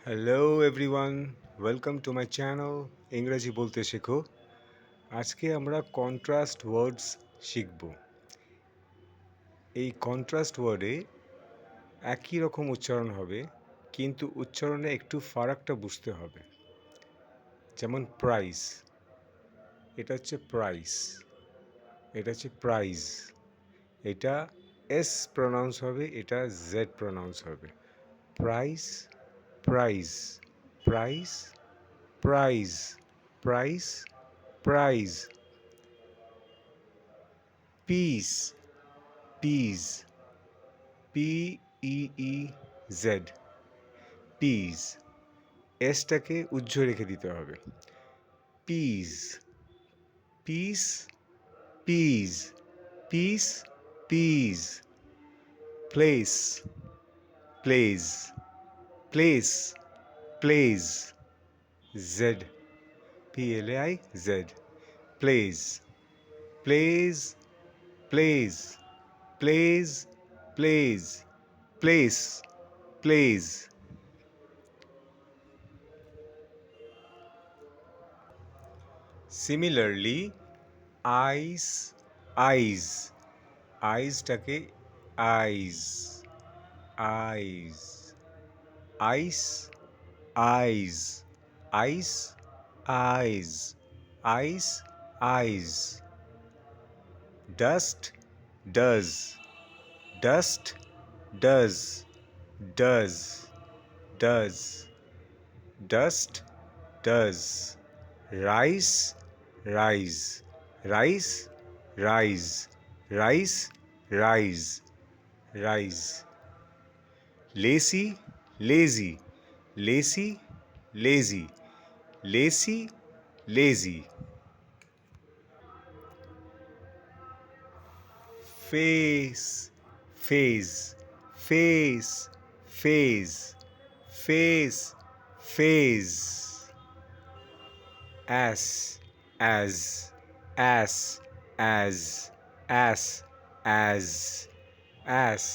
Hello everyone, welcome to my channel ইংরেজি বলতে শেখো। আজকে আমরা কন্ট্রাস্ট ওয়ার্ডস শিখব। এই কন্ট্রাস্ট ওয়ার্ডে একই রকম উচ্চারণ হবে, কিন্তু উচ্চারণে একটু ফারাকটা বুঝতে হবে। যেমন প্রাইস, এটা হচ্ছে প্রাইস, এটা হচ্ছে প্রাইজ। এটা এস প্রনাউন্স হবে, এটা জেড প্রনাউন্স হবে। Price, prize, price, prize, price, prize. Piece, piece, PEEZ, piece. এসটাকে উজ্জ্ব রেখে দিতে হবে। Piece, piece, piece, piece, piece. Place, place, place, place. Z, PLAIZ, place, place, place, place, place, place, place. Similarly, eyes, eyes, eyesটাকে eyes, eyes, eyes, eyes, eyes, eyes, eyes, eyes. Dust, does, dust, does, does, does, dust, does. Rice, rise, rice, rise, rice, rise, rise. Lacy, lazy, lacy, lazy, lacy, lazy. Face, phase, face, phase, face, phase. Ass, as, ass, as, ass, as, ass,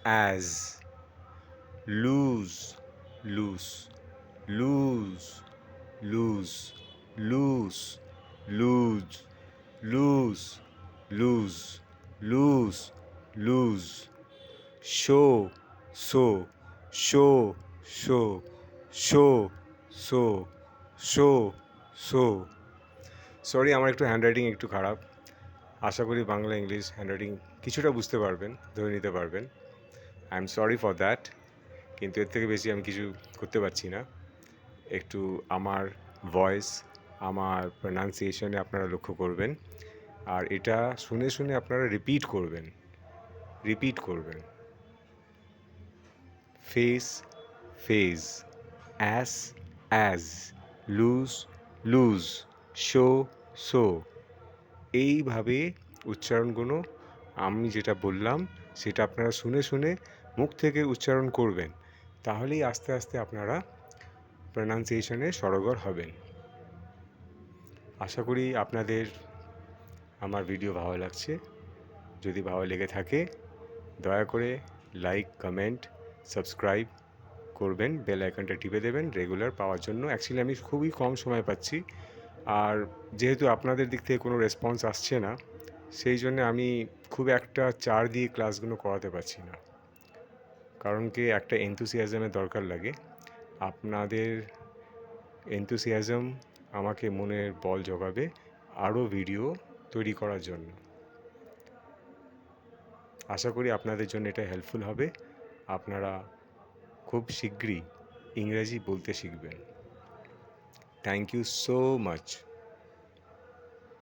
as. Lose, loose, lose, lose, loose, lose, lose, lose, lose, lose. Show, show, show, show, show, show, show, show. Sorry, আমার একটু handwriting একটু খারাপ। আশা করি Bangla English handwriting কিছুটা বুঝতে পারবেন, ধরে নিতে পারবেন। I am sorry for that, কিন্তু এর থেকে বেশি আমি কিছু করতে পারছি না। একটু আমার ভয়েস, আমার প্রনাউন্সিয়েশনে আপনারা লক্ষ্য করবেন, আর এটা শুনে শুনে আপনারা রিপিট করবেন, রিপিট করবেন। Face, phase, ass, as, loose, lose, show, show. এইভাবে উচ্চারণগুলো আমি যেটা বললাম সেটা আপনারা শুনে শুনে মুখ থেকে উচ্চারণ করবেন, তাহলেই আস্তে আস্তে আপনারা প্রনাউন্সিয়েশনে সড়গড় হবেন। আশা করি আপনাদের আমার ভিডিও ভালো লাগছে। যদি ভালো লেগে থাকে দয়া করে লাইক, কমেন্ট, সাবস্ক্রাইব করবেন, বেল আইকনটা টিপে দেবেন রেগুলার পাওয়ার জন্য। অ্যাকচুয়ালি আমি খুবই কম সময় পাচ্ছি, আর যেহেতু আপনাদের দিক থেকে কোনো রেসপন্স আসছে না, সেই জন্য আমি খুব একটা চার দিয়ে ক্লাসগুলো করাতে পারছি না। কারণ কি, একটা এনথুসিয়াজমের দরকার লাগে। আপনাদের এনথুসিয়াজম আমাকে মনের বল জোগাবে আরও ভিডিও তৈরি করার জন্য। আশা করি আপনাদের জন্য এটা হেল্পফুল হবে। আপনারা খুব শীঘ্রই ইংরেজি বলতে শিখবেন। Thank you so much.